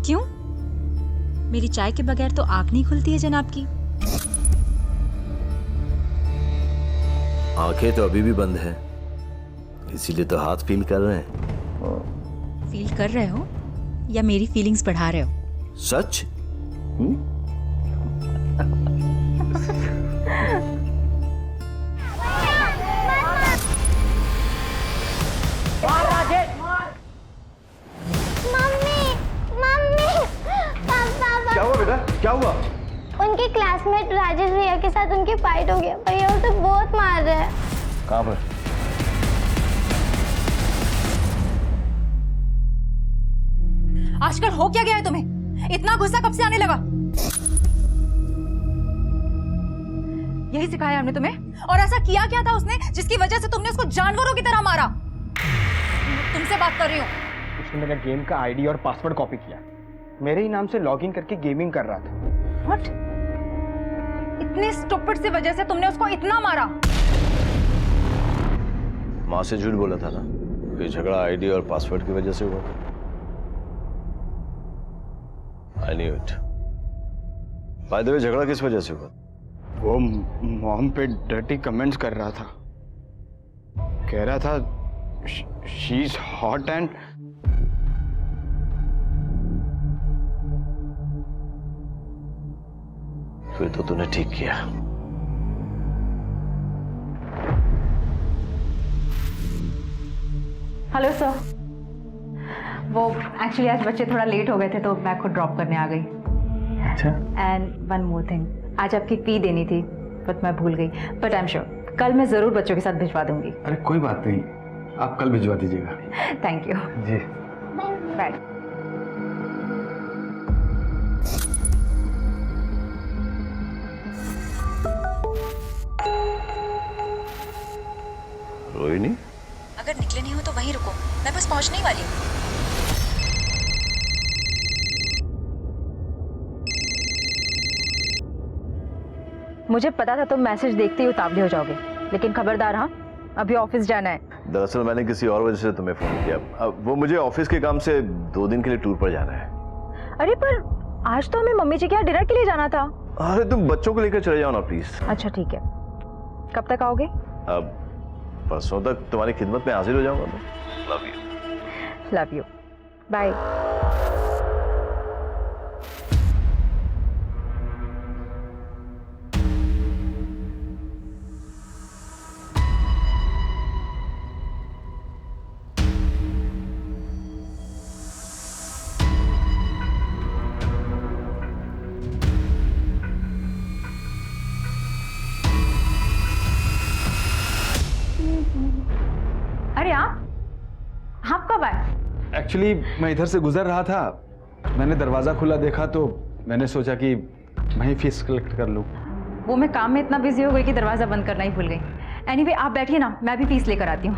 क्यों? मेरी चाय के बगैर तो आंख नहीं खुलती है जनाब की। आंखें तो अभी भी बंद हैं, इसीलिए तो हाथ फील कर रहे हैं। फील कर रहे हो या मेरी फीलिंग्स बढ़ा रहे हो? सच? क्या हुआ बेटा, क्या हुआ? उनके क्लासमेट राजेश भैया के साथ उनकी फाइट हो गया। भैया उसे बहुत मार रहे हैं। कहाँ पर? आजकल हो क्या गया है तुम्हें? इतना गुस्सा कब से आने लगा? यही सिखाया हमने तुम्हें? और ऐसा किया क्या था उसने जिसकी वजह से तुमने उसको जानवरों की तरह मारा? तुमसे बात कर रही हूँ। उसने मेरा गेम का आईडी और पासवर्ड कॉपी किया, मेरे ही नाम से लॉगिन करके गेमिंग कर रहा था। What? इतनी स्टूपिड सी वजह से तुमने उसको इतना मारा? माँ से झूठ बोला था ना कि झगड़ा आईडी और पासवर्ड की वजह से हुआ था। I knew it. By the way, झगड़ा किस वजह से हुआ? वो मॉम पे डर्टी कमेंट्स कर रहा था, कह रहा था शी इज हॉट एंड फिर तो तूने ठीक किया। हेलो सर, वो एक्चुअली आज बच्चे थोड़ा लेट हो गए थे तो मैं खुद ड्रॉप करने आ गई। अच्छा। एंड वन मोर थिंग, आज आपकी फी देनी थी बट मैं भूल गई। बट आई एम श्योर कल मैं ज़रूर बच्चों के साथ भिजवा दूंगी। अरे कोई बात नहीं, आप कल भिजवा दीजिएगा। Thank you. जी बाय। रोहिणी, अगर निकले नहीं हो तो वहीं रुको, मैं बस पहुंचने ही वाली हूँ। मुझे पता था तुम मैसेज देखते ही उतावले हो जाओगे, लेकिन खबरदार हाँ, अभी ऑफिस जाना है। दरअसल मैंने किसी और वजह से तुम्हें फोन किया। अब वो मुझे ऑफिस के काम से 2 दिन के लिए टूर पर जाना है। अरे पर आज तो हमें मम्मी जी के यहाँ डिनर के लिए जाना था। अरे तुम बच्चों को लेकर चले जाओ ना प्लीज। अच्छा ठीक है, कब तक आओगे? अब परसों तक तुम्हारी खिदमत में हाजिर हो जाऊंगा मैं। Love you. Love you. Bye. अरे आप कब आए? एक्चुअली मैं इधर से गुजर रहा था, मैंने दरवाजा खुला देखा तो मैंने सोचा कि मैं ही फीस कलेक्ट कर लूं। वो मैं काम में इतना बिजी हो गई कि दरवाजा बंद करना ही भूल गई। एनीवे आप बैठिए ना, मैं भी फीस लेकर आती हूँ।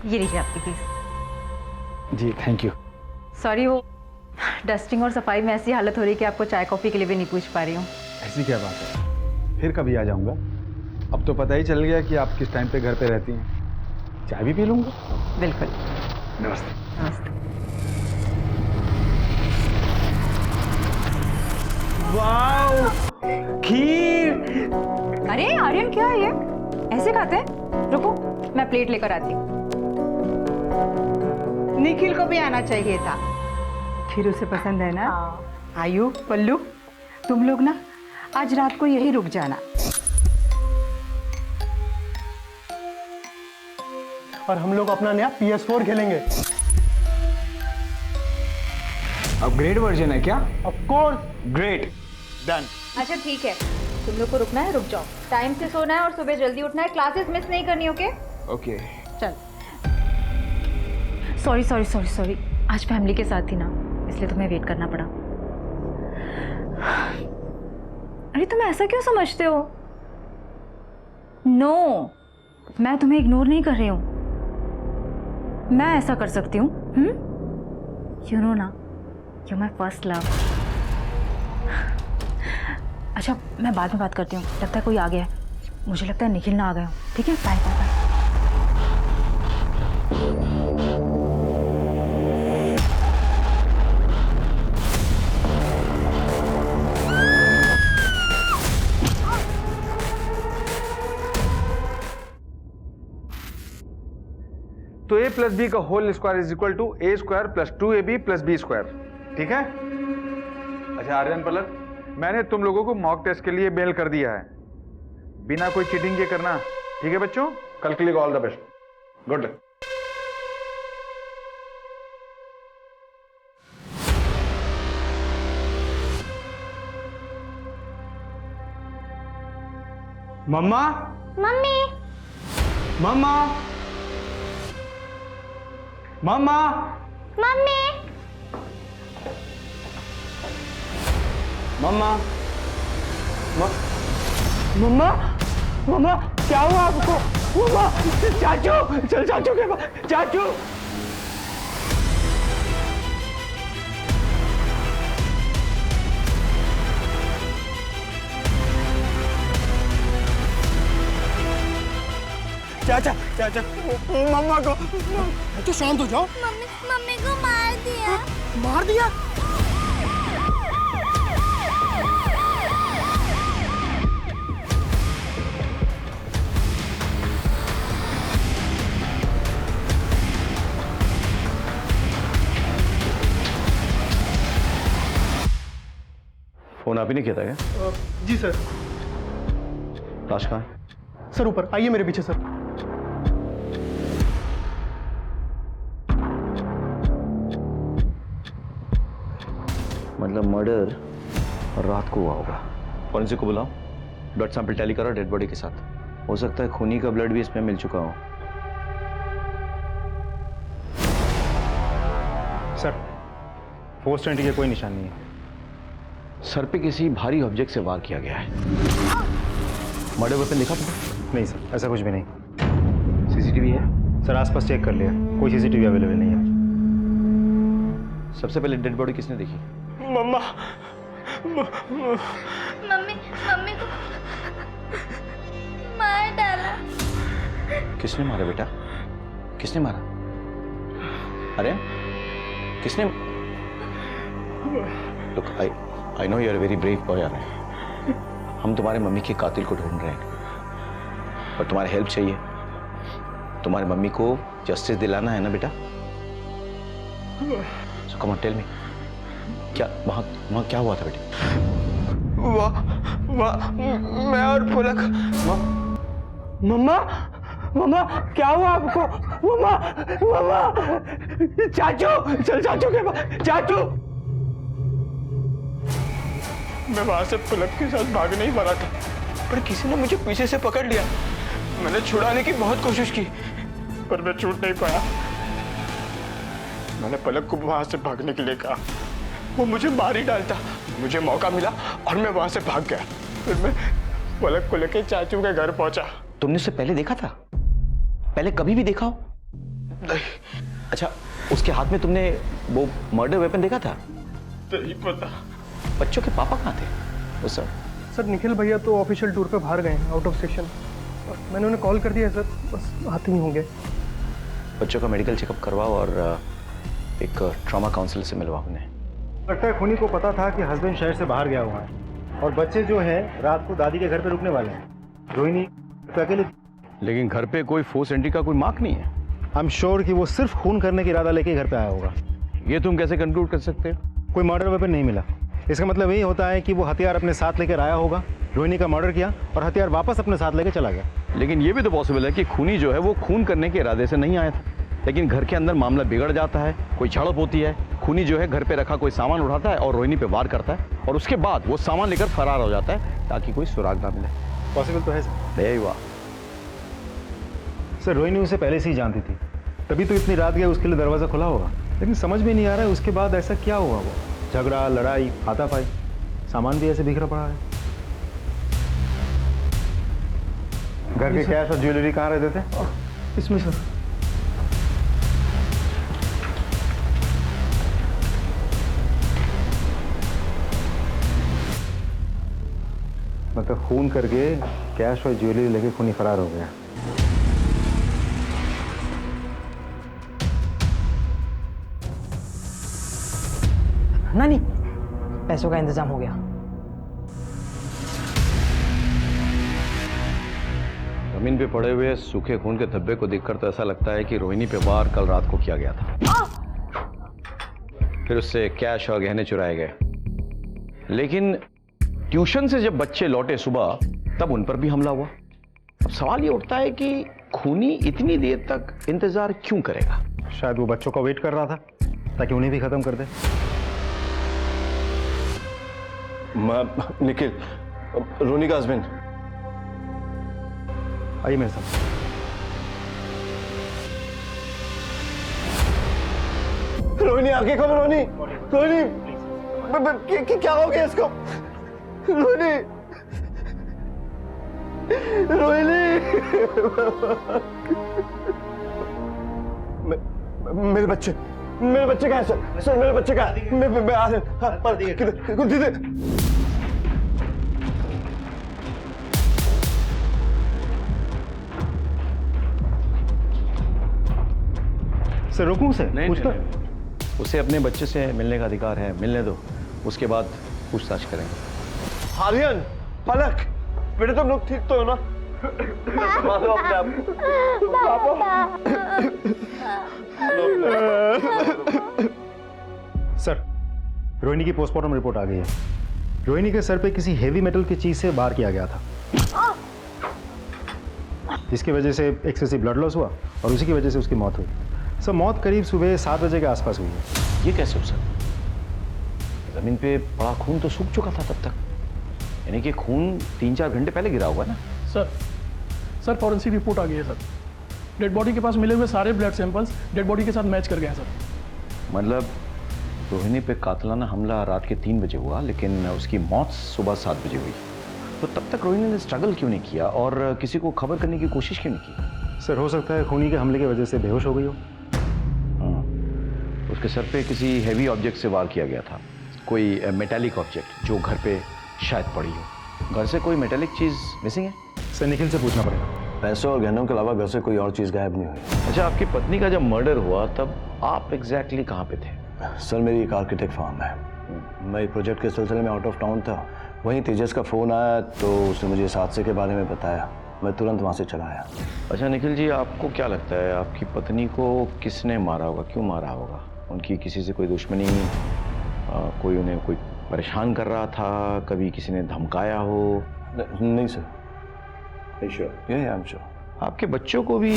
ये लीजिए आपकी फीस। जी थैंक यू। सॉरी, वो डस्टिंग और सफाई में ऐसी हालत हो रही है कि आपको चाय कॉफ़ी के लिए भी नहीं पूछ पा रही हूँ। ऐसी क्या बात है, फिर कभी आ जाऊंगा। अब तो पता ही चल गया कि आप किस टाइम पे घर पे रहती हैं। चाय भी पी लूंगा। बिल्कुल। नमस्ते। नमस्ते। वाओ, खीर। अरे आर्यन, क्या है ये? ऐसे खाते हैं? रुको मैं प्लेट लेकर आती हूँ। निखिल को भी आना चाहिए था, खीर उसे पसंद है ना? आयु, पल्लू, तुम लोग ना आज रात को यही रुक जाना। और हम लोग अपना नया PS4 खेलेंगे। अपग्रेड वर्जन है क्या? Of course. Great, done. अच्छा ठीक है, तुम लोग को रुकना है रुक जाओ, टाइम से सोना है और सुबह जल्दी उठना है, क्लासेस मिस नहीं करनी। Okay okay. चल। सॉरी सॉरी सॉरी सॉरी, आज फैमिली के साथ थी ना, इसलिए तुम्हें वेट करना पड़ा। अरे तुम ऐसा क्यों समझते हो? नो, मैं तुम्हें इग्नोर नहीं कर रही हूँ, मैं ऐसा कर सकती हूँ। यू नो ना, यू माई फर्स्ट लव। अच्छा, मैं बाद में बात करती हूँ, लगता है कोई आ गया है, मुझे लगता है निखिल ना आ गया हूँ। ठीक है, बाय बाय बाय। तो a प्लस बी का whole square is equal to a square plus 2ab plus B square. ठीक है? अच्छा आर्यन पलक, मैंने तुम लोगों को मॉक टेस्ट के लिए मेल कर दिया है, बिना कोई चीटिंग के करना। ठीक है बच्चों, कल के लिए all the best, good luck. Mumma, mummy, mumma, mumma, mummy, mumma, mumma, mumma, क्या हुआ आपको? मम्मा, चाचू, चल चाचू के पास, चाचू। चाचा, चाचा, मम्मा को। तो शांत हो जाओ। मम्मी, मम्मी को मार दिया। मार दिया? फोन आप ही ने किया था क्या? जी सर। लाश कहाँ है? सर ऊपर आइए मेरे पीछे सर। मतलब मर्डर रात को हुआ होगा। फॉरेंसिक को बुलाओ, ब्लड सैंपल टैली करो डेड बॉडी के साथ। हो सकता है खूनी का ब्लड भी इसमें मिल चुका हो। सर, 420 के कोई निशान नहीं है। सर पे किसी भारी ऑब्जेक्ट से वार किया गया है। मर्डर वेपन देखा तुमने? नहीं सर, ऐसा कुछ भी नहीं। सीसीटीवी है? सर आसपास चेक कर लिया, कोई सीसीटीवी अवेलेबल नहीं है। सबसे पहले डेड बॉडी किसने देखी? मम्मा, मम्मी, मम्मी को मार डाला। किसने मारा बेटा? किसने मारा? अरे किसने? Look, I know you are a very brave boy, Aryan. हम तुम्हारे मम्मी के कातिल को ढूंढ रहे हैं और तुम्हारी हेल्प चाहिए। तुम्हारी मम्मी को जस्टिस दिलाना है ना बेटा? So come on, tell me, क्या वहाँ क्या हुआ था बेटे? वाह, मैं और पुलक। मम्मा, मम्मा, क्या हुआ आपको? मम्मा, मम्मा, चाचू, चल चाचू के पास, चाचू। मैं वहां से पुलक के साथ भागने ही वाला था, पर किसी ने मुझे पीछे से पकड़ लिया। मैंने छुड़ाने की बहुत कोशिश की, पर मैं छूट नहीं पाया। मैंने पलक को वहां से भागने के लिए कहा, वो मुझे मार ही डालता। मुझे मौका मिला और मैं वहां से भाग गया। फिर मैं पलक को लेकर चाचू के घर पहुंचा। तुमने उसे पहले देखा था? पहले कभी भी देखा हो? नहीं। अच्छा, उसके हाथ में तुमने वो मर्डर वेपन देखा था? नहीं पता। बच्चों के पापा कहाँ थे उस समय? सर निखिल भैया तो ऑफिशियल टूर पे बाहर गए हैं, आउट ऑफ स्टेशन। मैंने उन्हें कॉल कर दिया सर, बस आते ही होंगे। बच्चों का मेडिकल चेकअप करवाओ और एक ट्रॉमा काउंसलर से मिलवाओ उन्हें। लगता है खूनी को पता था कि हस्बैंड शहर से बाहर गया हुआ है और बच्चे जो है रात को दादी के घर पे रुकने वाले हैं। रोहिणी तो अकेले, लेकिन घर पे कोई फोर्स एंट्री का कोई मार्क नहीं है। आई एम श्योर कि वो सिर्फ खून करने का इरादा लेके घर पे आया होगा। ये तुम कैसे कंक्लूड कर सकते हो? कोई मर्डर वेपन नहीं मिला, इसका मतलब यही होता है कि वो हथियार अपने साथ लेकर आया होगा, रोहिणी का मर्डर किया और हथियार वापस अपने साथ लेकर चला गया। लेकिन ये भी तो पॉसिबल है कि खूनी जो है वो खून करने के इरादे से नहीं आया था, लेकिन घर के अंदर मामला बिगड़ जाता है, कोई झड़प होती है, खूनी जो है घर पे रखा कोई सामान उठाता है और रोहिणी पे वार करता है और उसके बाद वो सामान लेकर फरार हो जाता है ताकि कोई सुराग ना मिले। पॉसिबल तो है सर। यही हुआ। सर रोहिणी उसे पहले से ही जानती थी, तभी तो इतनी रात गया, उसके लिए दरवाज़ा खुला होगा। लेकिन समझ में नहीं आ रहा है उसके बाद ऐसा क्या हुआ। वो झगड़ा, लड़ाई, हाथापाई, सामान भी ऐसे बिखरा पड़ा है। घर के कैश और ज्वेलरी कहाँ रहते थे? इसमें सर। मतलब खून करके कैश और ज्वेलरी लेके खूनी फरार हो गया। नानी, पैसों का इंतजाम हो गया। जमीन पे पड़े हुए सूखे खून के धब्बे को देखकर तो ऐसा लगता है कि रोहिणी पे वार कल रात को किया गया था। फिर उससे कैश और गहने चुराए गए। लेकिन ट्यूशन से जब बच्चे लौटे सुबह, तब उन पर भी हमला हुआ। अब सवाल ये उठता है कि खूनी इतनी देर तक इंतजार क्यों करेगा? शायद वो बच्चों का वेट कर रहा था ताकि उन्हें भी खत्म कर दे। निखिल, रोनी का हस्बैंड। आइए मेरे साथ। रोहिणी आगे कब? रोहिणी, रोहिणी, क्या हो गया इसको? रोहिणी, रोहिणी, मेरे बच्चे कहाँ हैं सर? सर मेरे बच्चे कहाँ हैं? मैं आ रहे। किधर? सर रोकूं से? नहीं, पूछता? उसे अपने बच्चे से मिलने का अधिकार है, मिलने दो। उसके बाद पूछताछ करेंगे। आर्यन, पलक, बेटे तुम लोग ठीक तो हो ना? मानो अपने आप। सर, रोहिणी की पोस्टमार्टम रिपोर्ट आ गई है। रोहिणी के सर पे किसी हेवी मेटल की चीज से वार किया गया था, जिसकी वजह से एक्सेसिव ब्लड लॉस हुआ और उसी की वजह से उसकी मौत हुई। सर मौत करीब सुबह 7 बजे के आसपास हुई है। ये कैसे हो सकता? जमीन पे पड़ा खून तो सूख चुका था तब तक, यानी कि खून 3-4 घंटे पहले गिरा होगा ना? सर फॉरेंसिक रिपोर्ट आ गई है सर। डेड बॉडी के पास मिले हुए सारे ब्लड सैंपल्स डेड बॉडी के साथ मैच कर गए हैं सर। मतलब रोहिणी पे कातिलाना हमला रात के 3 बजे हुआ, लेकिन उसकी मौत सुबह 7 बजे हुई। तो तब तक रोहिणी ने स्ट्रगल क्यों नहीं किया और किसी को खबर करने की कोशिश क्यों नहीं की? सर हो सकता है खूनी के हमले की वजह से बेहोश हो गई हो। उसके सर पे किसी हैवी ऑब्जेक्ट से वार किया गया था, कोई मेटालिक ऑब्जेक्ट जो घर पे शायद पड़ी हो। घर से कोई मेटालिक चीज़ मिसिंग है? सर निखिल से पूछना पड़ेगा। पैसों और गहनों के अलावा घर से कोई और चीज गायब नहीं हुई। अच्छा, आपकी पत्नी का जब मर्डर हुआ तब आप एग्जैक्टली कहाँ पे थे? सर मेरी एक आर्किटेक्ट फर्म है, मैं एक प्रोजेक्ट के सिलसिले में आउट ऑफ टाउन था। वहीं तेजस का फ़ोन आया तो उसने मुझे इस हादसे के बारे में बताया। मैं तुरंत वहाँ से चला आया। अच्छा निखिल जी, आपको क्या लगता है आपकी पत्नी को किसने मारा होगा, क्यों मारा होगा? उनकी किसी से कोई दुश्मनी, कोई उन्हें कोई परेशान कर रहा था, कभी किसी ने धमकाया हो? नहीं sir. Sure? I am sure. आपके बच्चों को भी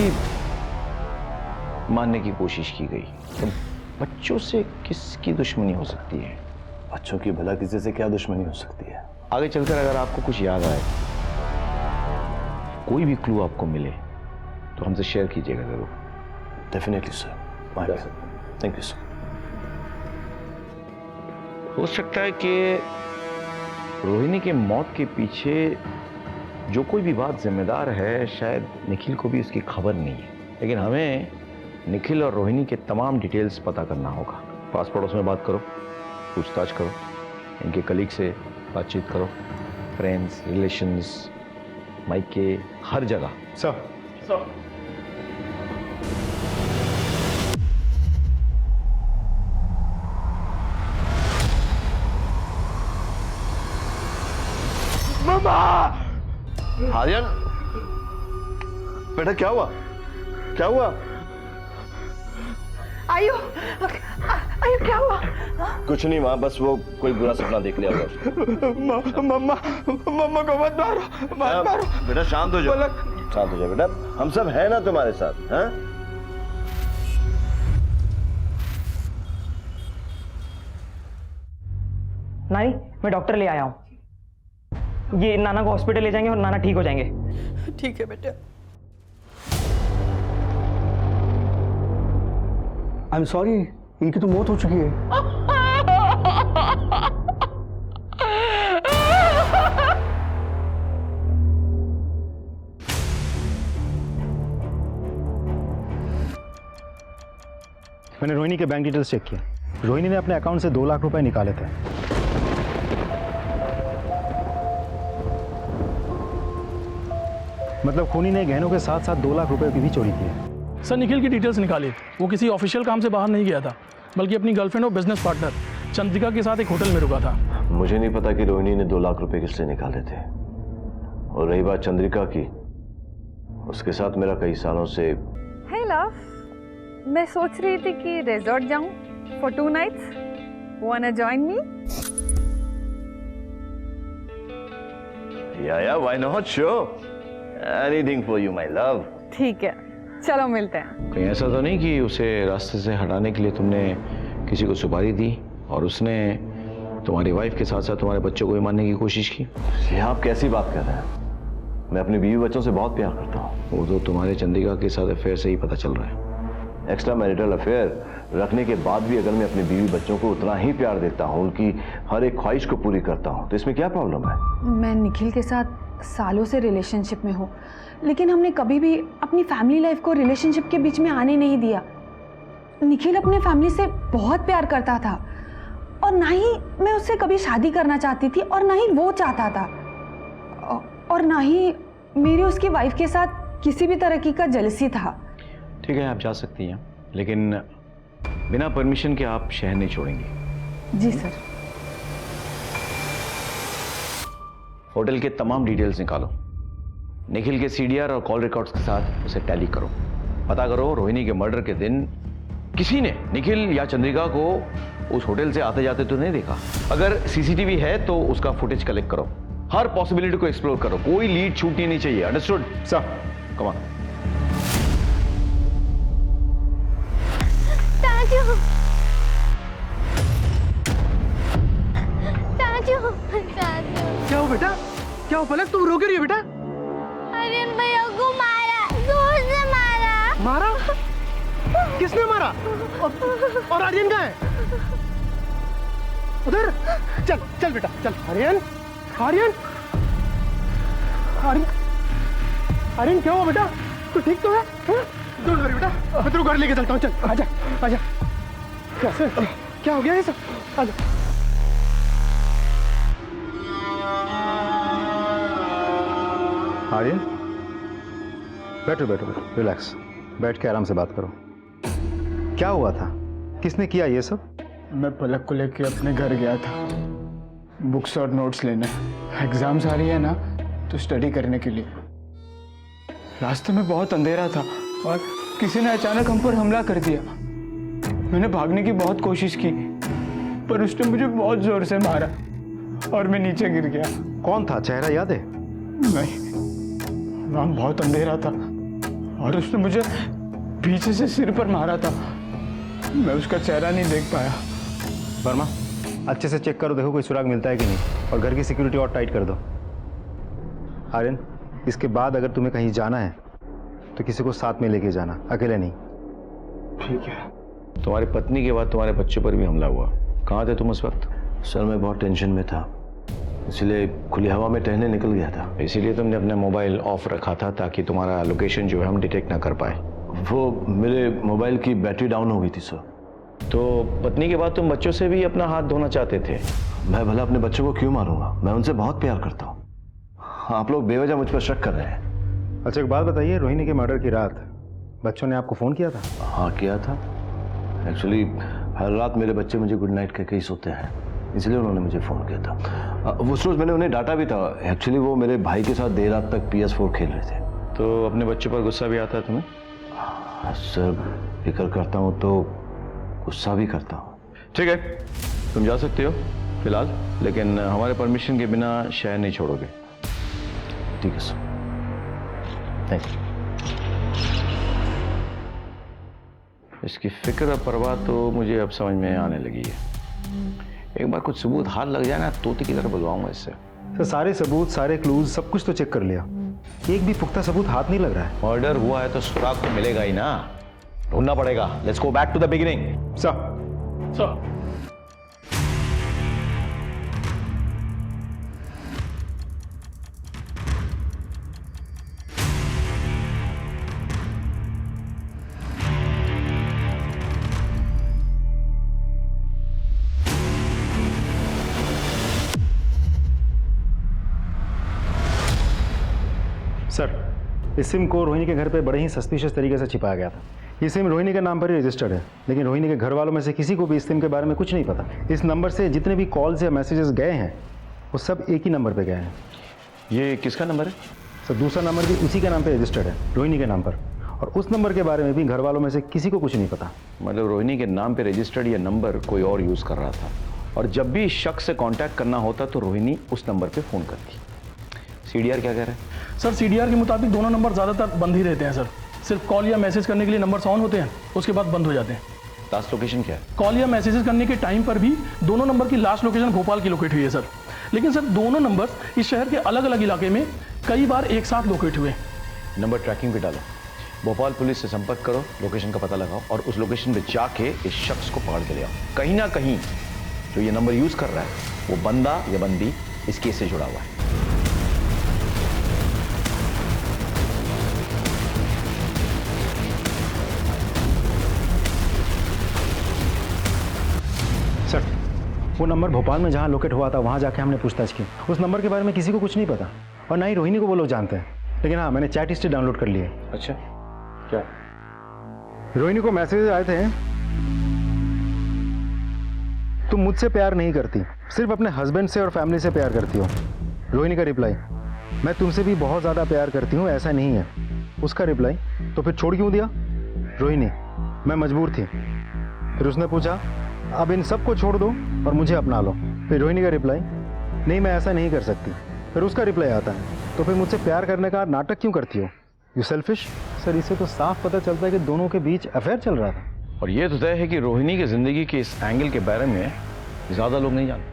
मारने की कोशिश की गई, तो बच्चों से किसकी दुश्मनी हो सकती है? बच्चों की भला किसी से क्या दुश्मनी हो सकती है? आगे चलकर अगर आपको कुछ याद आए, कोई भी क्लू आपको मिले, तो हमसे शेयर कीजिएगा जरूर। Definitely sir. Thank you sir. हो सकता है कि रोहिणी के मौत के पीछे जो कोई भी बात जिम्मेदार है, शायद निखिल को भी उसकी खबर नहीं है। लेकिन हमें निखिल और रोहिणी के तमाम डिटेल्स पता करना होगा। पास पड़ोस में बात करो, पूछताछ करो, इनके कलीग से बातचीत करो, फ्रेंड्स, रिलेशंस, माइके, हर जगह। सर आर्यन, बेटा क्या हुआ? क्या हुआ? आयु क्या हुआ? कुछ नहीं माँ, बस वो कोई बुरा सपना देख लिया होगा। मम्मा को मत मारो, मत मारो। बेटा शांत हो जाओ, शांत हो जाओ बेटा, हम सब हैं ना तुम्हारे साथ। हैं? नानी, मैं डॉक्टर ले आया हूँ। ये नाना को हॉस्पिटल ले जाएंगे और नाना ठीक हो जाएंगे। ठीक है बेटा। आई एम सॉरी, इनकी तो मौत हो चुकी है। मैंने रोहिणी के बैंक डिटेल्स चेक किए। रोहिणी ने अपने अकाउंट से 2 लाख रुपए निकाले थे। मतलब खूनी ने गहनों के साथ साथ 2 लाख रुपए की भी चोरी की है। सर निखिल की डिटेल्स निकाली। वो किसी ऑफिशियल काम से बाहर नहीं गया था, बल्कि अपनी गर्लफ्रेंड और बिजनेस पार्टनर चंद्रिका के साथ एक होटल में रुका था। मुझे नहीं पता कि रोहिणी ने 2 लाख रुपए किससे निकाले थे। और रही बात चंद्रिका की, उसके साथ मेरा कई सालों से। हे लव, मैं सोच रही थी कि रिजॉर्ट जाऊं for 2 nights. Wanna join me? या why not, sure, anything for you my love. ठीक है, चलो मिलते हैं। कहीं ऐसा तो नहीं कि उसे रास्ते से हटाने के लिए तुमने किसी को सुपारी दी और उसने तुम्हारी वाइफ के साथ साथ तुम्हारे बच्चों को भी मारने की कोशिश की? ये आप कैसी बात कर रहे हैं? मैं अपनी बीवी बच्चों से बहुत प्यार करता हूँ। वो तो तुम्हारे चंद्रिका के साथ अफेयर से ही पता चल रहा है। एक्स्ट्रा मैरिटल अफेयर रखने के बाद भी अगर मैं अपनी बीवी बच्चों को उतना ही प्यार देता हूँ, उनकी हर एक ख्वाहिश को पूरी करता हूँ, तो इसमें क्या प्रॉब्लम है? मैं निखिल के साथ सालों से रिलेशनशिप में हूँ, लेकिन हमने कभी भी अपनी फैमिली लाइफ को रिलेशनशिप के बीच में आने नहीं दिया। निखिल अपने फैमिली से बहुत प्यार करता था और ना ही मैं उससे कभी शादी करना चाहती थी और ना ही वो चाहता था, और ना ही मेरी उसकी वाइफ के साथ किसी भी तरह की का जेलसी था। ठीक है, आप जा सकती हैं, लेकिन बिना परमिशन के आप शहर नहीं छोड़ेंगी। जी सर। होटल के तमाम डिटेल्स निकालो, निखिल के सीडीआर और कॉल रिकॉर्ड्स के साथ उसे टैली करो। पता करो रोहिणी के मर्डर के दिन किसी ने निखिल या चंद्रिका को उस होटल से आते जाते तो नहीं देखा। अगर सीसीटीवी है तो उसका फुटेज कलेक्ट करो, हर पॉसिबिलिटी को एक्सप्लोर करो, कोई लीड छूटनी नहीं चाहिए। Understood sir? Come on. चाचू, चाचू, चाचू। क्या हो बेटा? क्या हो पलक, तुम रो क्यों रही हो बेटा? आर्यन भैया को मारा, जोर से मारा। मारा? किसने मारा? और आर्यन कहाँ है? उधर? चल चल बेटा चल। आर्यन, आर्यन, आर्यन, आर्यन क्या हुआ बेटा? तू ठीक तो है? डोंट वरी बेटा, मैं तेरे को घर लेके चलता हूँ। चल आजा आजा। कैसे, क्या हो गया ये सब? आजा। आर्यन, बैठो बैठो बैठो, रिलैक्स, बैठ के आराम से बात करो। क्या हुआ था? किसने किया ये सब? मैं पलक को लेके अपने घर गया था, बुक्स और नोट्स लेने। एग्जाम्स आ रही है ना, तो स्टडी करने के लिए। रास्ते में बहुत अंधेरा था और किसी ने अचानक हम पर हमला कर दिया। मैंने भागने की बहुत कोशिश की, पर उसने मुझे बहुत जोर से मारा और मैं नीचे गिर गया। कौन था? चेहरा याद है? नहीं, वहाँ बहुत अंधेरा था और उसने मुझे पीछे से सिर पर मारा था। मैं उसका चेहरा नहीं देख पाया। वर्मा, अच्छे से चेक करो, देखो कोई सुराग मिलता है कि नहीं, और घर की सिक्योरिटी और टाइट कर दो। आर्यन, इसके बाद अगर तुम्हें कहीं जाना है तो किसी को साथ में लेके जाना, अकेले नहीं। ठीक है। तुम्हारी पत्नी के बाद तुम्हारे बच्चों पर भी हमला हुआ, कहाँ थे तुम उस वक्त? सर मैं बहुत टेंशन में था, इसलिए खुली हवा में टहलने निकल गया था। इसीलिए तुमने अपना मोबाइल ऑफ रखा था ताकि तुम्हारा लोकेशन जो है हम डिटेक्ट ना कर पाए। वो मेरे मोबाइल की बैटरी डाउन हो गई थी सर। तो पत्नी के बाद तुम बच्चों से भी अपना हाथ धोना चाहते थे? मैं भला अपने बच्चों को क्यों मारूंगा? मैं उनसे बहुत प्यार करता हूँ। आप लोग बेवजह मुझ पर शक कर रहे हैं। अच्छा एक बात बताइए, रोहिणी के मर्डर की रात बच्चों ने आपको फ़ोन किया था? हाँ किया था। एक्चुअली हर रात मेरे बच्चे मुझे गुड नाइट कहके ही सोते हैं, इसलिए उन्होंने मुझे फ़ोन किया था। उस रोज़ मैंने उन्हें डांटा भी था। एक्चुअली वो मेरे भाई के साथ देर रात तक PS4 खेल रहे थे। तो अपने बच्चों पर गुस्सा भी आता है तुम्हें? सर फिक्र करता हूँ तो गुस्सा भी करता हूँ। ठीक है, तुम जा सकते हो फिलहाल, लेकिन हमारे परमिशन के बिना शहर नहीं छोड़ोगे। ठीक है सर, थैंक यू। इसकी फिक्र और परवाह तो मुझे अब समझ में आने लगी है। एक बार कुछ सबूत हाथ लग जाए ना, तोते की तरह बुलवाऊंगा इससे। तो सारे सबूत, सारे क्लूज, सब कुछ तो चेक कर लिया, एक भी पुख्ता सबूत हाथ नहीं लग रहा है। मर्डर हुआ है तो सुराग तो मिलेगा ही ना। ढूंढना पड़ेगा. Let's go back to the beginning. Sir sir sir, इस सिम को रोहिणी के घर पे बड़े ही सस्पिशियस तरीके से छिपाया गया था. ये सिम रोहिणी के नाम पर ही रजिस्टर्ड है, लेकिन रोहिणी के घर वालों में से किसी को भी इस सिम के बारे में कुछ नहीं पता. इस नंबर से जितने भी कॉल्स या मैसेजेस गए हैं वो सब एक ही नंबर पे गए हैं. ये किसका नंबर है? सर, दूसरा नंबर भी उसी के नाम पे रजिस्टर्ड है, रोहिणी के नाम पर. और उस नंबर के बारे में भी घर वालों में से किसी को कुछ नहीं पता. मतलब रोहिणी के नाम पे रजिस्टर्ड ये नंबर कोई और यूज कर रहा था, और जब भी इस शख्स से कांटेक्ट करना होता तो रोहिणी उस नंबर पे फोन करती. सीडीआर क्या कह रहा है? सर सीडीआर के मुताबिक दोनों नंबर ज़्यादातर बंद ही रहते हैं सर. सिर्फ कॉल या मैसेज करने के लिए नंबर्स ऑन होते हैं, उसके बाद बंद हो जाते हैं. लास्ट लोकेशन क्या है? कॉल या मैसेजेस करने के टाइम पर भी दोनों नंबर की लास्ट लोकेशन भोपाल की लोकेट हुई है सर. लेकिन सर दोनों नंबर्स इस शहर के अलग अलग इलाके में कई बार एक साथ लोकेट हुए. नंबर ट्रैकिंग पे डालो, भोपाल पुलिस से संपर्क करो, लोकेशन का पता लगाओ और उस लोकेशन पे जाके इस शख्स को पकड़ के ले आओ. कहीं ना कहीं जो ये नंबर यूज कर रहा है वो बंदा या बंदी इस केस से जुड़ा हुआ है. सर, वो नंबर भोपाल में जहाँ लोकेट हुआ था वहाँ जाके हमने पूछताछ की. उस नंबर के बारे में किसी को कुछ नहीं पता, और ना ही रोहिणी को वो लोग जानते हैं. लेकिन हाँ, मैंने चैट हिस्ट्री डाउनलोड कर ली है. अच्छा, क्या? रोहिणी को मैसेज आए थे, तुम मुझसे प्यार नहीं करती, सिर्फ अपने हस्बैंड से और फैमिली से प्यार करती हो. रोहिणी का रिप्लाई, मैं तुमसे भी बहुत ज़्यादा प्यार करती हूँ, ऐसा नहीं है. उसका रिप्लाई, तो फिर छोड़ क्यों दिया? रोहिणी, मैं मजबूर थी. फिर उसने पूछा, अब इन सबको छोड़ दो और मुझे अपना लो. फिर रोहिणी का रिप्लाई, नहीं मैं ऐसा नहीं कर सकती. फिर उसका रिप्लाई आता है, तो फिर मुझसे प्यार करने का नाटक क्यों करती हो? You selfish. सर, इससे तो साफ पता चलता है कि दोनों के बीच अफेयर चल रहा था. और ये तो तय है कि रोहिणी की जिंदगी के इस एंगल के बारे में ज्यादा लोग नहीं जानते.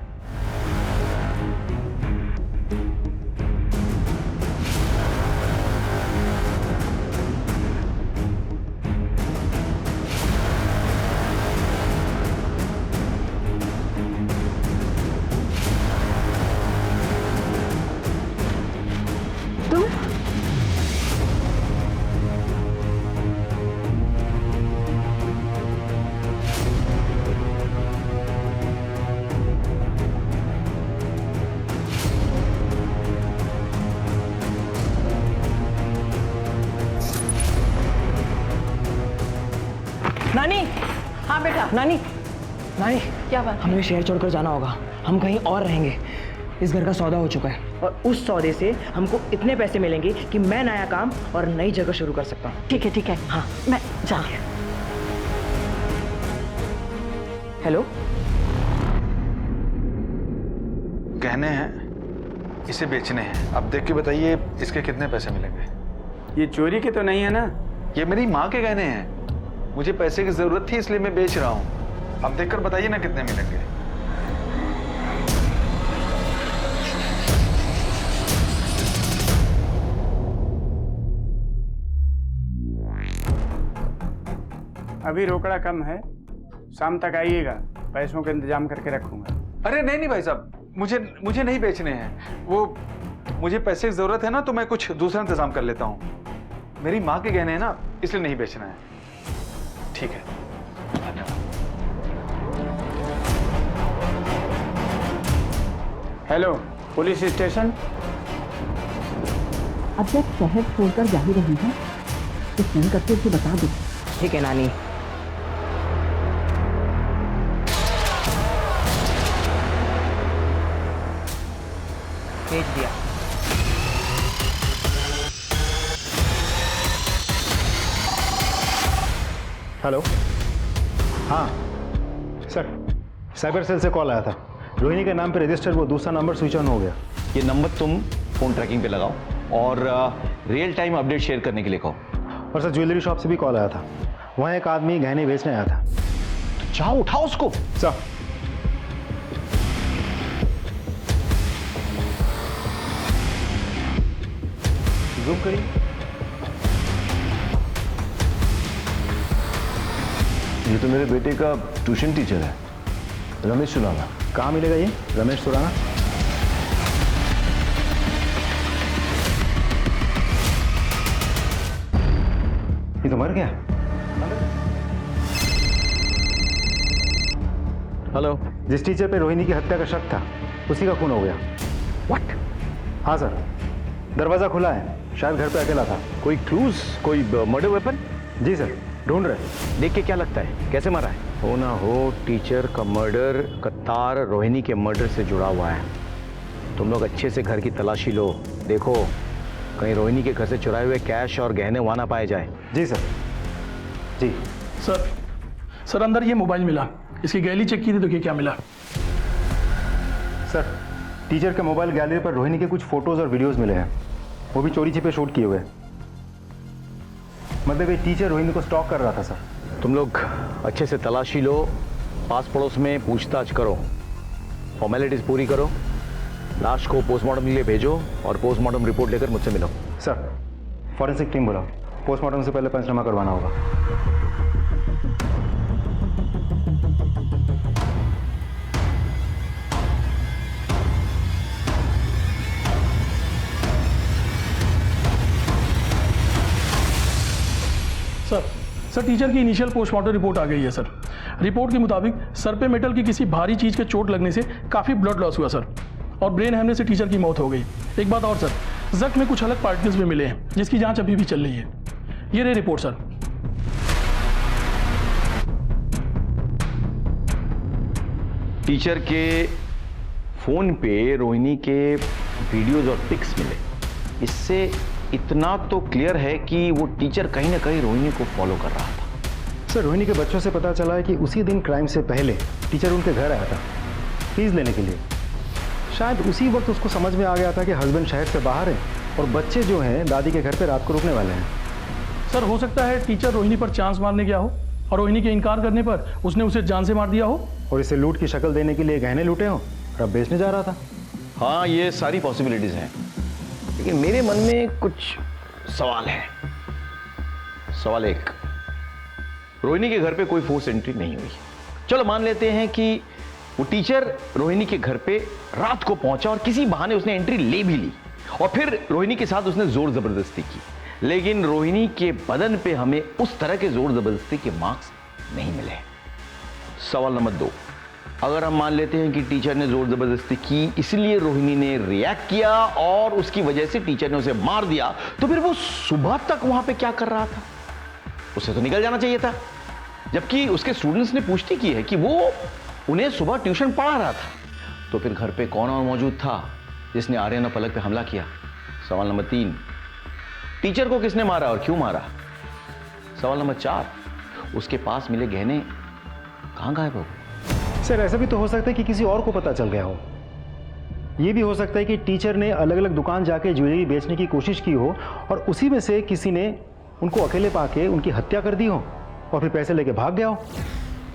नानी, हाँ बेटा. नानी, नानी, क्या बात? हमें शहर छोड़कर जाना होगा. हम कहीं और रहेंगे. इस घर का सौदा हो चुका है और उस सौदे से हमको इतने पैसे मिलेंगे कि मैं नया काम और नई जगह शुरू कर सकता हूँ. ठीक है ठीक है. हाँ, मैं जाती हूँ. हेलो. गहने हैं, इसे बेचने हैं. अब देख के बताइए इसके कितने पैसे मिलेंगे? ये चोरी के तो नहीं है ना? ये मेरी माँ के गहने हैं. मुझे पैसे की जरूरत थी इसलिए मैं बेच रहा हूँ. अब देखकर बताइए ना कितने मिलेंगे. अभी रोकड़ा कम है, शाम तक आइएगा, पैसों का इंतजाम करके रखूंगा. अरे नहीं नहीं भाई साहब, मुझे नहीं बेचने हैं. वो मुझे पैसे की जरूरत है ना, तो मैं कुछ दूसरा इंतजाम कर लेता हूँ. मेरी माँ के गहने हैं ना, इसलिए नहीं बेचना है. ठीक है, धन्यवाद. Hello, police station. अब जब शहर छोड़कर जा ही रही है तो फोन करके उसे बता दो. ठीक है नानी. भेज दिया. हेलो. हाँ सर, साइबर सेल से कॉल आया था. रोहिणी के नाम पे रजिस्टर वो दूसरा नंबर स्विच ऑन हो गया. ये नंबर तुम फोन ट्रैकिंग पे लगाओ और रियल टाइम अपडेट शेयर करने के लिए कहो. और सर, ज्वेलरी शॉप से भी कॉल आया था. वहाँ एक आदमी गहने बेचने आया था. तो जाओ उठाओ उसको. सर, जूम करिए. ये तो मेरे बेटे का ट्यूशन टीचर है, रमेश सुराना। कहाँ मिलेगा ये रमेश सुराना? ये तो मर गया। हेलो। जिस टीचर पे रोहिणी की हत्या का शक था उसी का खून हो गया। व्हाट? हाँ सर, दरवाजा खुला है, शायद घर पे अकेला था। कोई क्लूज, कोई मर्डर वेपन? जी सर, ढूंढ रहे। देख के क्या लगता है कैसे मरा है? हो ना हो टीचर का मर्डर का तार रोहिणी के मर्डर से जुड़ा हुआ है। तुम लोग अच्छे से घर की तलाशी लो, देखो कहीं रोहिणी के घर से चुराए हुए कैश और गहने वहां ना पाए जाए। जी सर। जी सर अंदर ये मोबाइल मिला, इसकी गैलरी चेक की थी, देखिए क्या मिला। सर टीचर के मोबाइल गैलरी पर रोहिणी के कुछ फोटोज और वीडियोस मिले हैं, वो भी चोरी छिपे शूट किए हुए। मतलब ये टीचर रोहिणी को स्टॉक कर रहा था सर। तुम लोग अच्छे से तलाशी लो, पास पड़ोस में पूछताछ करो, फॉर्मेलिटीज पूरी करो, लाश को पोस्टमार्टम के लिए भेजो और पोस्टमार्टम रिपोर्ट लेकर मुझसे मिलो। सर फॉरेंसिक टीम बुलाओ, पोस्टमार्टम से पहले पंचनामा करवाना होगा। सर टीचर की इनिशियल पोस्टमार्टम रिपोर्ट आ गई है सर। रिपोर्ट के मुताबिक सर पे मेटल की किसी भारी चीज के चोट लगने से काफी ब्लड लॉस हुआ सर, और ब्रेन हैमरेज से टीचर की मौत हो गई। एक बात और सर, जख्म में कुछ अलग पार्टिकल्स भी मिले हैं जिसकी जांच अभी भी चल रही है। ये रही रिपोर्ट सर। टीचर के फोन पे रोहिणी के वीडियोज और पिक्स मिले, इससे इतना तो क्लियर है कि वो टीचर कहीं ना कहीं रोहिणी को फॉलो कर रहा था। सर रोहिणी के बच्चों से पता चला है कि उसी दिन क्राइम से पहले टीचर उनके घर आया था फीस लेने के लिए। शायद उसी वक्त उसको समझ में आ गया था कि हस्बैंड शहर से बाहर है और बच्चे जो हैं दादी के घर पे रात को रुकने वाले हैं। सर हो सकता है टीचर रोहिणी पर चांस मारने गया हो और रोहिणी के इनकार करने पर उसने उसे जान से मार दिया हो, और इसे लूट की शक्ल देने के लिए गहने लूटे हो और अब बेचने जा रहा था। हाँ ये सारी पॉसिबिलिटीज हैं, लेकिन मेरे मन में कुछ सवाल है। सवाल एक, रोहिणी के घर पे कोई फोर्स एंट्री नहीं हुई। चलो मान लेते हैं कि वो टीचर रोहिणी के घर पे रात को पहुंचा और किसी बहाने उसने एंट्री ले भी ली और फिर रोहिणी के साथ उसने जोर जबरदस्ती की, लेकिन रोहिणी के बदन पे हमें उस तरह के जोर जबरदस्ती के मार्क्स नहीं मिले। सवाल नंबर 2, अगर हम मान लेते हैं कि टीचर ने जोर जबरदस्ती की इसलिए रोहिणी ने रिएक्ट किया और उसकी वजह से टीचर ने उसे मार दिया, तो फिर वो सुबह तक वहां पे क्या कर रहा था? उसे तो निकल जाना चाहिए था, जबकि उसके स्टूडेंट्स ने पुष्टि की है कि वो उन्हें सुबह ट्यूशन पढ़ा रहा था। तो फिर घर पे कौन और मौजूद था जिसने आर्यन और पलक पे हमला किया? सवाल नंबर 3, टीचर को किसने मारा और क्यों मारा? सवाल नंबर 4, उसके पास मिले गहने कहां गायब हो गए? सर ऐसा भी तो हो सकता है कि किसी और को पता चल गया हो। ये भी हो सकता है कि टीचर ने अलग अलग दुकान जाके ज्वेलरी बेचने की कोशिश की हो और उसी में से किसी ने उनको अकेले पाके उनकी हत्या कर दी हो और फिर पैसे लेके भाग गया हो।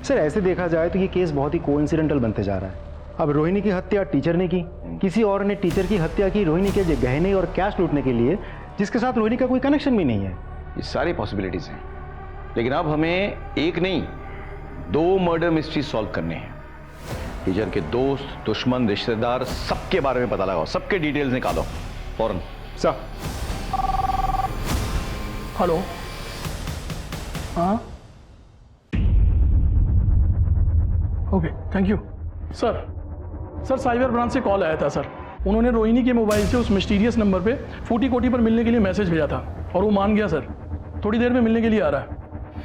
सर ऐसे देखा जाए तो ये केस बहुत ही कोइंसिडेंटल बनते जा रहा है। अब रोहिणी की हत्या टीचर ने की, किसी और ने टीचर की हत्या की रोहिणी के गहने और कैश लूटने के लिए, जिसके साथ रोहिणी का कोई कनेक्शन भी नहीं है। ये सारी पॉसिबिलिटीज हैं, लेकिन अब हमें एक नहीं 2 मर्डर मिस्ट्री सॉल्व करने हैं। टीचर के दोस्त, दुश्मन, रिश्तेदार सबके बारे में पता लगाओ, सबके डिटेल्स निकालो फौरन। सर हेलो, हाँ okay thank you. Sir cyber branch से कॉल आया था सर। उन्होंने रोहिणी के मोबाइल से उस मिस्टीरियस नंबर पे फूटी कोटी पर मिलने के लिए मैसेज भेजा था और वो मान गया सर। थोड़ी देर में मिलने के लिए आ रहा है।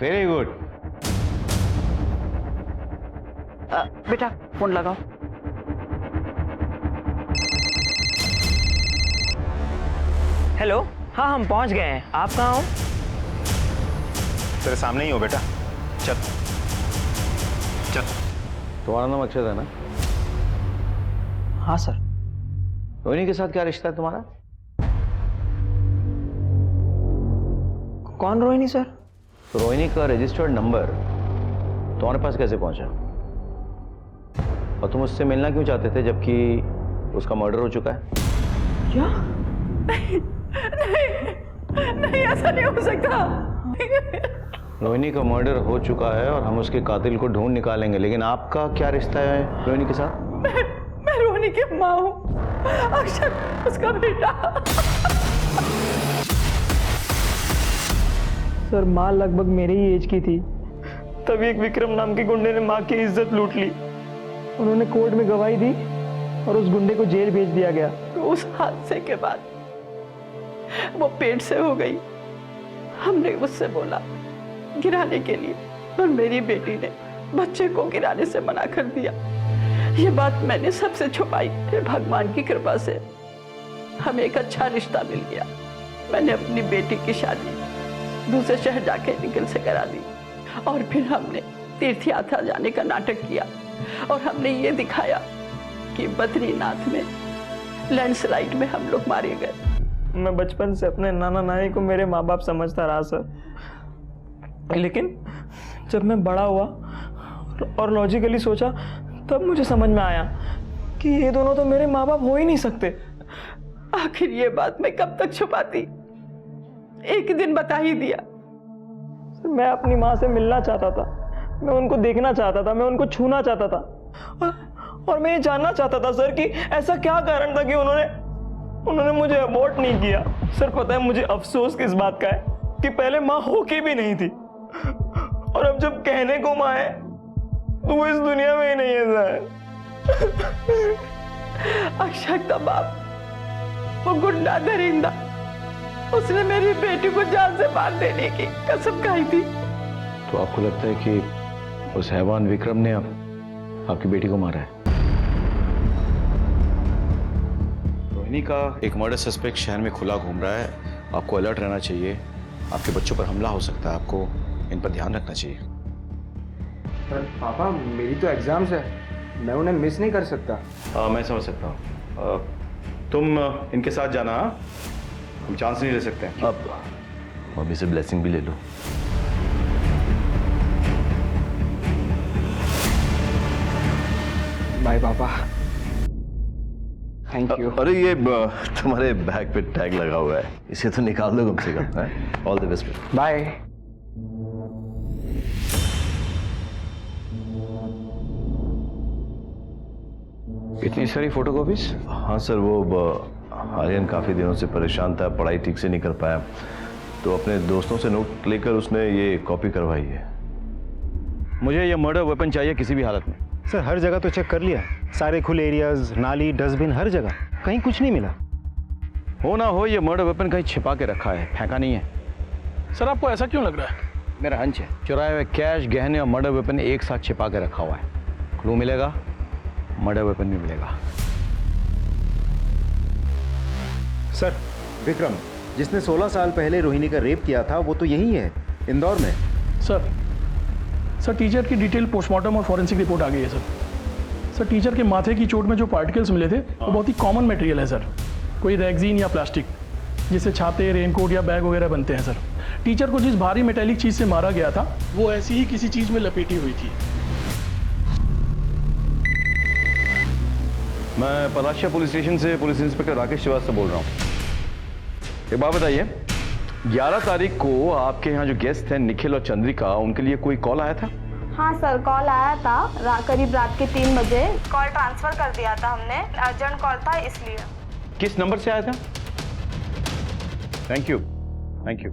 Very good. बेटा फोन लगाओ। हेलो, हाँ हम पहुंच गए हैं, आप कहाँ हो? तेरे सामने ही हो बेटा, चल चल। तुम्हारा नाम अक्षत है ना? हाँ सर। रोहिणी के साथ क्या रिश्ता है तुम्हारा? कौन रोहिणी सर? तो रोहिणी का रजिस्टर्ड नंबर तुम्हारे पास कैसे पहुंचा? और तुम उससे मिलना क्यों चाहते थे जबकि उसका मर्डर हो चुका है? क्या? नहीं, ऐसा नहीं हो सकता। रोहिणी का मर्डर हो चुका है और हम उसके कातिल को ढूंढ निकालेंगे, लेकिन आपका क्या रिश्ता है रोहिणी के साथ? मैं रोहिणी की माँ हूँ, अक्षर उसका बेटा। सर माँ लगभग मेरे ही एज की थी, तभी एक विक्रम नाम के गुंडे ने माँ की इज्जत लूट ली। उन्होंने कोर्ट में गवाही दी और उस गुंडे को जेल भेज दिया गया। तो उस हादसे के बाद वो पेट से हो गई। हमने उससे बोला गिराने के लिए, पर मेरी बेटी ने बच्चे को गिराने से मना कर दिया। ये बात मैंने सबसे छुपाई। फिर भगवान की कृपा से हमें एक अच्छा रिश्ता मिल गया। मैंने अपनी बेटी की शादी दूसरे शहर जाके निखिल से करा दी और फिर हमने तीर्थ यात्रा जाने का नाटक किया और हमने ये दिखाया कि बद्रीनाथ में लैंडस्लाइड में हम लोग मारे गए। मैं बचपन से अपने नाना नानी को मेरे माँ बाप समझता रहा सर, लेकिन जब मैं बड़ा हुआ और लॉजिकली सोचा तब मुझे समझ में आया कि ये दोनों तो मेरे माँ बाप हो ही नहीं सकते। आखिर ये बात मैं कब तक छुपाती, एक दिन बता ही दिया। सर मैं अपनी माँ से मिलना चाहता था, मैं उनको देखना चाहता था, मैं उनको छूना चाहता था और मैं ये जानना चाहता था सर कि ऐसा क्या कारण था कि उन्होंने मुझे अबॉर्ट नहीं किया। सर पता है मुझे अफसोस किस बात का है कि पहले माँ होके भी नहीं थी और अब जब कहने को माँ है तो वो इस दुनिया में ही नहीं है सर। अक्षय का बाप वो गुंडा दरिंदा, उसने मेरी बेटी को जान से मार देने की कसम खाई थी। तो आपको लगता है कि उस हैवान विक्रम ने आपकी बेटी को मारा है? रोहिणी का एक मर्डर सस्पेक्ट शहर में खुला घूम रहा है, आपको अलर्ट रहना चाहिए। आपके बच्चों पर हमला हो सकता है, आपको इन पर ध्यान रखना चाहिए। पर पापा मेरी तो एग्जाम्स है, मैं उन्हें मिस नहीं कर सकता। मैं समझ सकता हूँ, तुम इनके साथ जाना, हम चांस नहीं ले सकते। अब मम्मी से ब्लेसिंग भी ले लो। बाय पापा, थैंक यू। अरे ये तुम्हारे बैग पे टैग लगा हुआ है, इसे तो निकाल दो कम से कम। All the best. बाय। इतनी सारी फोटोकॉपीज? हाँ सर, वो आर्यन काफ़ी दिनों से परेशान था, पढ़ाई ठीक से नहीं कर पाया, तो अपने दोस्तों से नोट लेकर उसने ये कॉपी करवाई है। मुझे ये मर्डर वेपन चाहिए किसी भी हालत में। सर हर जगह तो चेक कर लिया, सारे खुले एरियाज, नाली, डस्टबिन, हर जगह, कहीं कुछ नहीं मिला। हो ना हो ये मर्डर वेपन कहीं छिपा के रखा है, फेंका नहीं है। सर आपको ऐसा क्यों लग रहा है? मेरा हंच है, चुराए हुए कैश, गहने और मर्डर वेपन एक साथ छिपा के रखा हुआ है। क्लू मिलेगा, मर्डर वेपन भी मिलेगा। सर विक्रम जिसने 16 साल पहले रोहिणी का रेप किया था वो तो यही है, इंदौर में। सर टीचर की डिटेल पोस्टमार्टम और फॉरेंसिक रिपोर्ट आ गई है सर। टीचर के माथे की चोट में जो पार्टिकल्स मिले थे वो बहुत ही कॉमन मटेरियल है सर, कोई रेक्सीन या प्लास्टिक, जिससे छाते, रेनकोट या बैग वगैरह बनते हैं सर। टीचर को जिस भारी मेटेलिक चीज़ से मारा गया था वो ऐसी ही किसी चीज़ में लपेटी हुई थी। मैं पलाशिया पुलिस स्टेशन से पुलिस इंस्पेक्टर राकेश श्रीवास्तव बोल रहा हूँ। एक बात बताइए, 11 तारीख को आपके यहाँ जो गेस्ट हैं निखिल और चंद्रिका, उनके लिए कोई कॉल आया था? हाँ सर, कॉल आया था करीब रात के 3 बजे। कॉल ट्रांसफर कर दिया था हमने, अर्जेंट कॉल था इसलिए। किस नंबर से आया था? Thank you, thank you.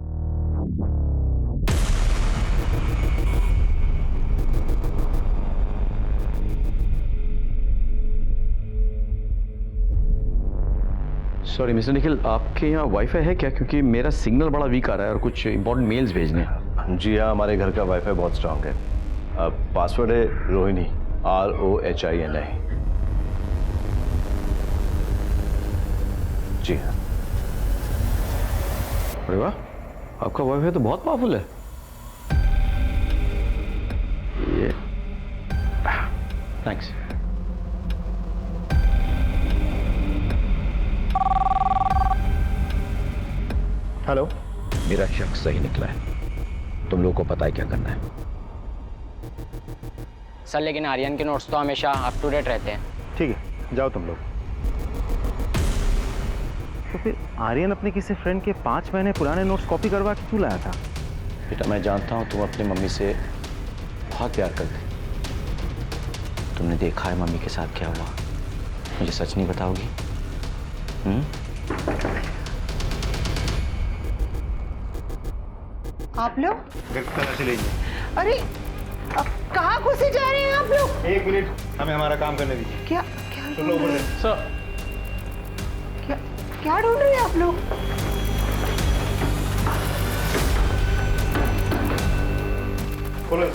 Sorry mister Nikhil, आपके यहाँ वाईफाई है क्या? क्योंकि मेरा सिग्नल बड़ा वीक आ रहा है और कुछ इंपॉर्टेंट मेल्स भेजने हैं। जी हाँ, हमारे घर का वाईफाई बहुत स्ट्रांग है। पासवर्ड है रोहिणी, ROHINI। जी हाँ। अरे वाह, आपका वाईफाई तो बहुत पावरफुल है। ये थैंक्स। हेलो। मेरा शक सही निकला है, तुम लोगों को पता है क्या करना है। सर लेकिन आर्यन के नोट्स तो हमेशा अप टू डेट रहते हैं। ठीक है, जाओ तुम लोग। तो फिर आर्यन अपने किसी फ्रेंड के 5 महीने पुराने नोट्स कॉपी करवा के क्यों लाया था? बेटा मैं जानता हूँ तुम अपनी मम्मी से बहुत प्यार करते। तुमने देखा है मम्मी के साथ क्या हुआ, मुझे सच नहीं बताओगी? आप लोग घर की तरह से लीजिए। अरे अब कहाँ घुसे जा रहे हैं आप लोग? एक मिनट, हमें हमारा काम करने दीजिए। क्या क्या चलो ऊपर से। सर क्या क्या ढूंढ रहे हैं आप लोग? खोलो।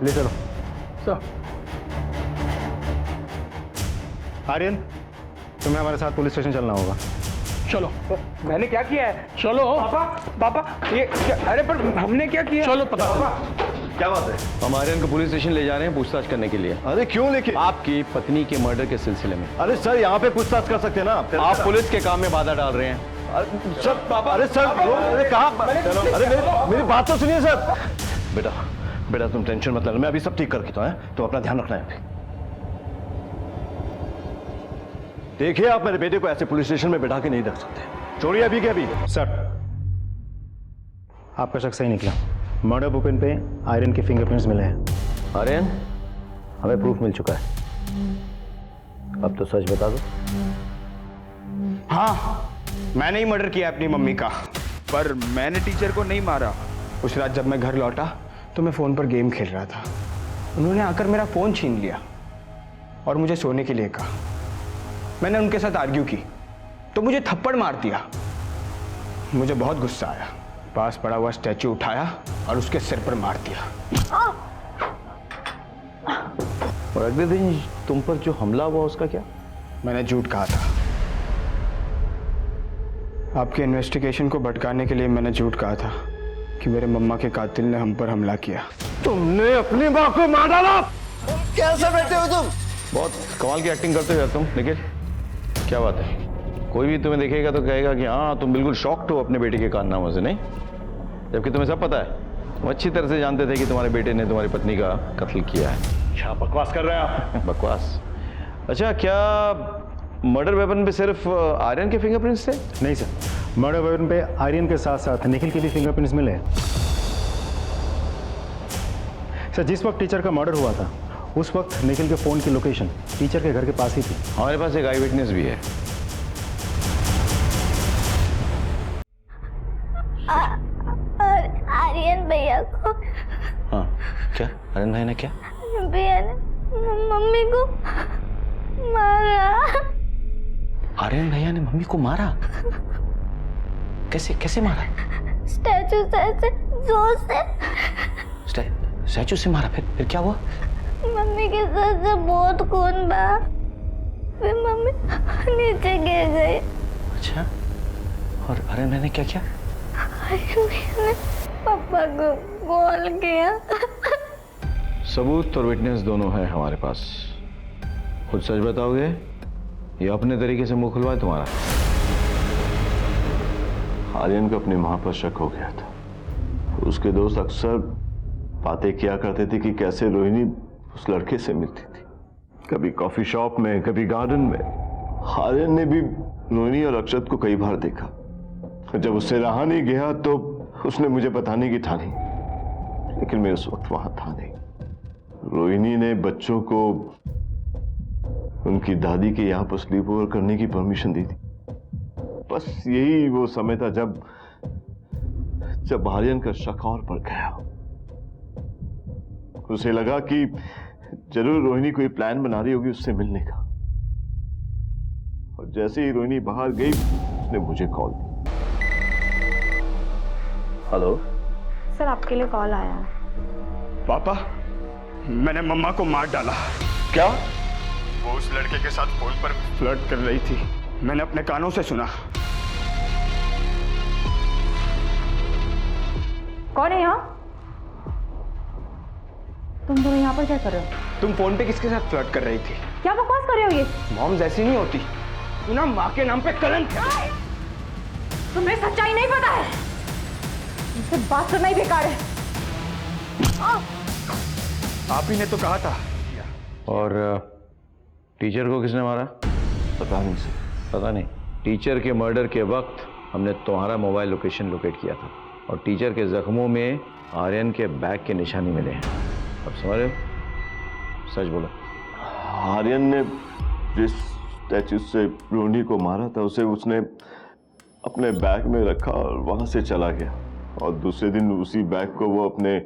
ले चलो। सर आर्यन, तुम्हें हमारे साथ पुलिस स्टेशन चलना होगा। चलो। मैंने क्या किया है? चलो। पापा ये अरे पर हमने क्या किया? चलो पता। क्या बात है? हम आर्यन को पुलिस स्टेशन ले जा रहे हैं पूछताछ करने के लिए। अरे क्यों लेके? आपकी पत्नी के मर्डर के सिलसिले में। अरे सर यहाँ पे पूछताछ कर सकते हैं ना आप पुलिस के काम में बाधा डाल रहे हैं। सर पापा, अरे सर अरे कहाँ? अरे मेरी बात तो सुनिए सर। बेटा बेटा तुम टेंशन मत लेना, मैं अभी सब ठीक करके तो है, तो अपना ध्यान रखना है। देखिए आप मेरे बेटे को ऐसे पुलिस स्टेशन में बैठा के नहीं रख सकते। चोरी अभी के अभी। सर आपका शक सही निकला। मर्डर वेपन पे आयरन के फिंगरप्रिंट्स मिले हैं। आर्यन हमें प्रूफ मिल चुका है, अब तो सच बता दो। हाँ मैंने ही मर्डर किया अपनी मम्मी का, पर मैंने टीचर को नहीं मारा। उस रात जब मैं घर लौटा तो मैं फ़ोन पर गेम खेल रहा था। उन्होंने आकर मेरा फ़ोन छीन लिया और मुझे सोने के लिए कहा। मैंने उनके साथ आर्ग्यू की तो मुझे थप्पड़ मार दिया। मुझे बहुत गुस्सा आया, पास पड़ा हुआ स्टैचू उठाया और उसके सिर पर मार दिया। और अगले दिन तुम पर जो हमला हुआ उसका क्या? मैंने झूठ कहा था। आपके इन्वेस्टिगेशन को भटकाने के लिए मैंने झूठ कहा था कि मेरे मम्मा के कातिल ने हम पर हमला किया। तुमने अपनी माँ को मार डाला? कैसे बैठे हो तुम? बहुत कमाल की एक्टिंग करते हो तुम। निखिल क्या बात है? कोई भी तुम्हें देखेगा तो कहेगा कि हाँ तुम बिल्कुल शॉक्ड हो अपने बेटे के कारनामों से, नहीं? जबकि तुम्हें सब पता है। तुम अच्छी तरह से जानते थे कि तुम्हारे बेटे ने तुम्हारी पत्नी का कत्ल किया है। क्या बकवास कर रहे हैं आप? बकवास? अच्छा, क्या मर्डर वेपन पे सिर्फ आर्यन के फिंगरप्रिंट्स थे? नहीं सर, मर्डर वेपन पे आर्यन के साथ साथ निखिल के भी फिंगरप्रिंट्स मिले हैं। सर जिस वक्त टीचर का मर्डर हुआ था उस वक्त निखिल के फोन की लोकेशन टीचर के घर के पास ही थी। हमारे पास एक आई विटनेस भी है। आर्यन भैया को। हाँ क्या? आर्यन भाई ने क्या? भैया ने मम्मी को मारा। आर्यन भैया ने मम्मी को मारा? कैसे कैसे मारा? स्टैचू से ऐसे जोर से। स्टैचू से मारा? फिर क्या हुआ? मम्मी के सर से बहुत खून बहा, फिर मम्मी नीचे गिर गई। अच्छा, और आर्यन भाई ने क्या किया? आर्यन भैया ने पापा को कॉल किया। सबूत और विटनेस दोनों है हमारे पास। खुद सच बताओगे या अपने तरीके से मुंह खुलवाए तुम्हारा? आर्यन को अपनी मां पर शक हो गया था। उसके दोस्त अक्सर बातें किया करते थे कि कैसे रोहिणी उस लड़के से मिलती थी, कभी कॉफी शॉप में, कभी गार्डन में। आर्यन ने भी रोहिणी और अक्षत को कई बार देखा। जब उससे रहा नहीं गया तो उसने मुझे बताने की ठानी, लेकिन मैं उस वक्त वहां था नहीं। रोहिणी ने बच्चों को उनकी दादी के यहाँ पर स्लीप ओवर करने की परमिशन दी थी। बस यही वो समय था जब आर्यन का शक और बढ़ गया। उसे लगा कि जरूर रोहिणी कोई प्लान बना रही होगी उससे मिलने का। और जैसे ही रोहिणी बाहर गई उसने मुझे कॉल दी। हेलो सर आपके लिए कॉल आया है। पापा मैंने मम्मा को मार डाला। क्या? वो उस लड़के के साथ फोन पर फ्लर्ट कर रही थी, मैंने अपने कानों से सुना। कौन है यहाँ? तुम दोनों यहाँ पर क्या कर रहे हो? तुम फोन पे किसके साथ फ्लर्ट कर रही थी? क्या बकवास कर रहे हो ये? मॉम जैसी नहीं होती, तू ना माँ के नाम पे कलंक है। तुम्हें सच्चाई नहीं पता है। मुझसे बात करना ही बेकार है। आप ही ने तो कहा था। और टीचर को किसने मारा? पता नहीं सर। पता नहीं। टीचर के मर्डर के वक्त हमने तुम्हारा मोबाइल लोकेशन लोकेट किया था और टीचर के जख्मों में आर्यन के बैग के निशानी मिले हैं। अब समझ रहे हो? सच बोलो। आर्यन ने जिस स्टैचू से रोनी को मारा था उसे उसने अपने बैग में रखा और वहाँ से चला गया, और दूसरे दिन उसी बैग को वो अपने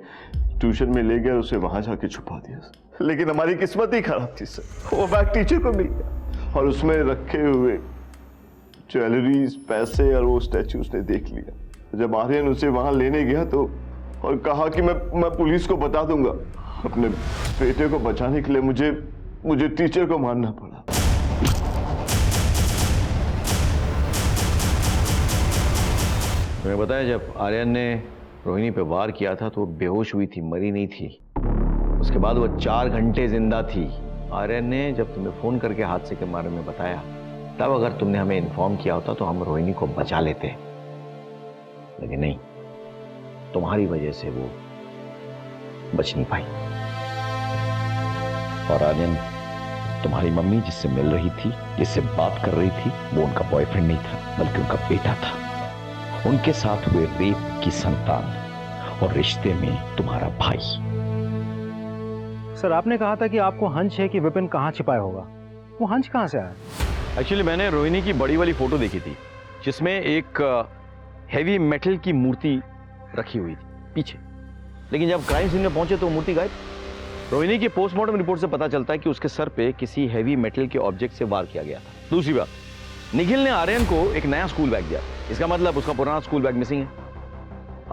ट्यूशन में ले गया और उसे वहाँ जाके छुपा दिया। लेकिन हमारी किस्मत ही खराब थी सर, वो बैग टीचर को मिल गया और उसमें रखे हुए ज्वेलरीज, पैसे और वो स्टैचू उसने देख लिया। जब आर्यन उसे वहाँ लेने गया तो और कहा कि मैं पुलिस को बता दूंगा। अपने बेटे को बचाने के लिए मुझे टीचर को मारना पड़ा। तुम्हें बताया जब आर्यन ने रोहिणी पे वार किया था तो वो बेहोश हुई थी, मरी नहीं थी। उसके बाद वो 4 घंटे जिंदा थी। आर्यन ने जब तुम्हें फोन करके हादसे के बारे में बताया तब अगर तुमने हमें इन्फॉर्म किया होता तो हम रोहिणी को बचा लेते, लेकिन नहीं, तुम्हारी वजह से वो बच नहीं पाई। और आर्यन, तुम्हारी मम्मी जिससे मिल रही थी, जिससे बात कर रही थी, वो उनका बॉयफ्रेंड नहीं था बल्कि उनका बेटा था। उनके साथ हुए रेप की संतान और रिश्ते में तुम्हारा भाई। सर, आपने कहा था कि आपको हंच है कि विपिन कहाँ छिपाया होगा। वो हंच कहाँ से आया? एक्चुअली मैंने रोहिणी की बड़ी वाली फोटो देखी थी जिसमें एक हेवी मेटल की मूर्ति रखी हुई थी पीछे, लेकिन जब क्राइम सीन में पहुंचे तो मूर्ति गायब। रोहिणी की पोस्टमार्टम रिपोर्ट से पता चलता है कि उसके सर पे किसी हैवी मेटल के ऑब्जेक्ट से वार किया गया था। दूसरी बात, निखिल ने आर्यन को एक नया स्कूल बैग दिया, इसका मतलब उसका पुराना स्कूल बैग मिसिंग है।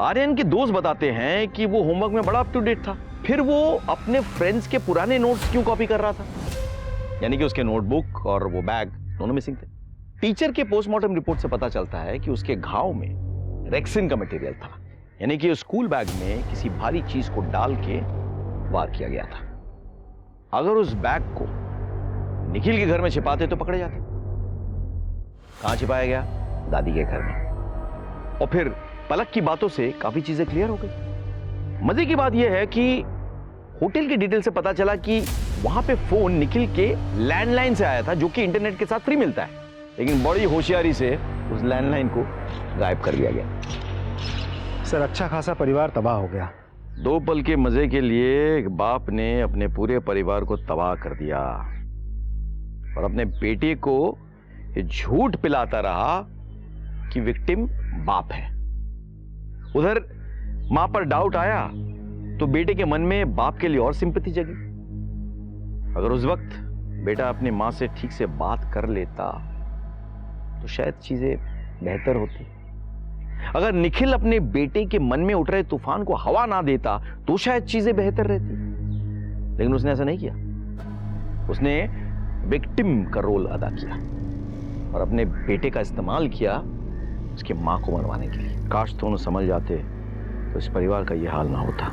आर्यन के दोस्त बताते हैं कि वो होमवर्क में बड़ा अप टू डेट था, फिर वो अपने फ्रेंड्स के पुराने नोट्स क्यों कॉपी कर रहा था? यानी कि उसके नोटबुक और वो बैग दोनों मिसिंग थे। टीचर के पोस्टमार्टम रिपोर्ट से पता चलता है कि उसके घाव में रेक्सिन का मटेरियल था, यानी कि स्कूल बैग में किसी भारी चीज को डाल के वार किया गया था। अगर उस बैग को निखिल के घर में छिपाते तो पकड़े जाते। कहां छिपाया गया? दादी के घर में। और फिर पलक की बातों से काफी चीजें क्लियर हो गई। मजे की बात यह है कि होटल की डिटेल से पता चला कि वहां पे फोन निखिल के लैंडलाइन से आया था, जो कि इंटरनेट के साथ फ्री मिलता है, लेकिन बड़ी होशियारी से उस लैंडलाइन को गायब कर दिया गया। सर, अच्छा खासा परिवार तबाह हो गया। 2 पल के मजे के लिए एक बाप ने अपने पूरे परिवार को तबाह कर दिया और अपने बेटे को ये झूठ पिलाता रहा कि विक्टिम बाप है। उधर मां पर डाउट आया तो बेटे के मन में बाप के लिए और सिंपैथी जगी। अगर उस वक्त बेटा अपनी मां से ठीक से बात कर लेता तो शायद चीजें बेहतर होती। अगर निखिल अपने बेटे के मन में उठ रहे तूफान को हवा ना देता तो शायद चीजें बेहतर रहती, लेकिन उसने ऐसा नहीं किया। उसने विक्टिम का रोल अदा किया और अपने बेटे का इस्तेमाल किया उसकी मां को मरवाने के लिए। काश दोनों समझ जाते तो इस परिवार का यह हाल ना होता।